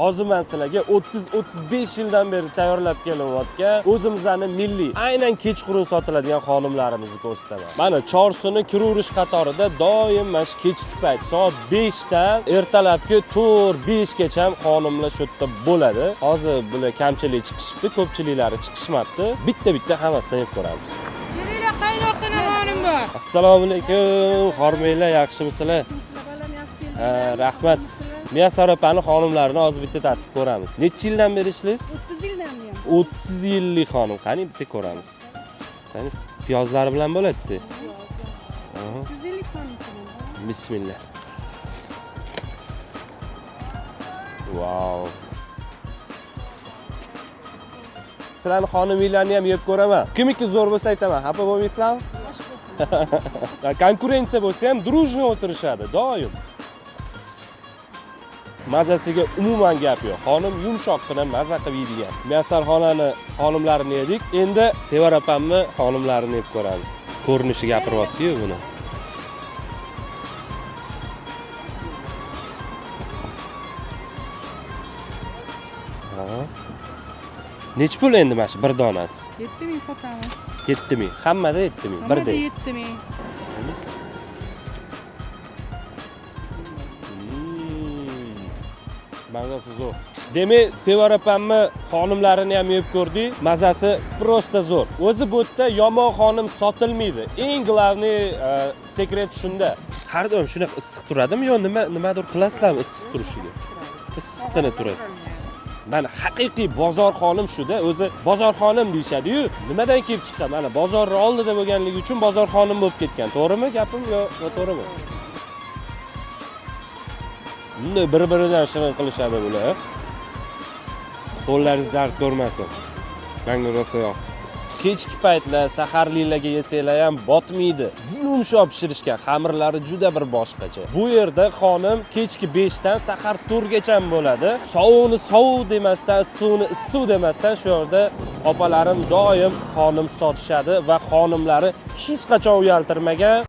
Hozir men sizlarga 30-35 yildan beri tayyorlab kelayotgan o'zimizning milliy, aynan kechqurun sotiladigan xonimlarimizni ko'rsataman. Mana Chorsuni kiraverish qatorida doim mana shu kechki payt soat 5 dan ertalabki 4-5 gacha ham xonimlar shu yerda bo'ladi. Hozir bular kamchilik chiqishibdi, ko'pchiliklari chiqishmabdi. Bitta hammasidan yeb ko'ramiz. Kelinglar, qaynoqqina xonim bor. Assalomu alaykum, xormanglar, yaxshimisizlar? Rahmat. Men Saropani xonimlarini hozir bitta tatib ko'ramiz. Necha yildan beri ishlaysiz? 30 yildan buyon. 30 yillik xonim. Qani bitta ko'ramiz. Qani piyozlari bilan bo'ladi-da. 30 yillik xonim. Bismillah. Wow. Sizlarni xoniminglarni ham yeb ko'raman. Kimiki zo'r bo'lsa aytaman, xafa bo'lmaysizlarmi? Konkurensiya bo'lsa ham дружно o'tirishadi doim. Mazasiga umuman gap yo'q. Xonim yumshoqqina maza qilib yeydigan. Miyasarxonani xonimlarini yedik. Endi Sevar opamni xonimlarini yeb ko'ramiz. Ko'rinishi gapiryapti-yu buni. Nech pul endi mana shu bir donasi? 7000 sotamiz. 7000. Hammada 7000. Birda 7000. Mazasi zo'r. Demak, Sevar opamni xonimlarini ham yeb ko'rdik. Mazasi prosta zo'r. O'zi bu yerda yomon xonim sotilmaydi. Eng главный sekret shunda. Har doim shunaqa issiq turadimi yo nimadir qilasizlarmi issiq turishiga? Issiqqina turadi. Mana haqiqiy bozor xonim shuda, o'zi bozor xonim deyshadi-yu. Nimadan kelib chiqqan? Mana bozorni oldida bo'lganligi uchun bozor xonim bo'lib ketgan. To'g'rimi gapim yo to'g'rimi? Bunda bir-biridan shirin qilishadi bular. Qo'llaringiz dard ko'rmasin. Menga rosa yo'q. Kechki paytlar, saharliklarga yesanglar ham botmaydi. Yumshoq pishirishgan, xamirlari juda bir boshqacha. Bu yerda xonim kechki 5 dan sahar 4 gacha bo'ladi. Sovuqni sovuq demasdan, suvni issiq demasdan shu yerda opalarim doim xonim sotishadi va xonimlari hech qachon uyaltirmagan.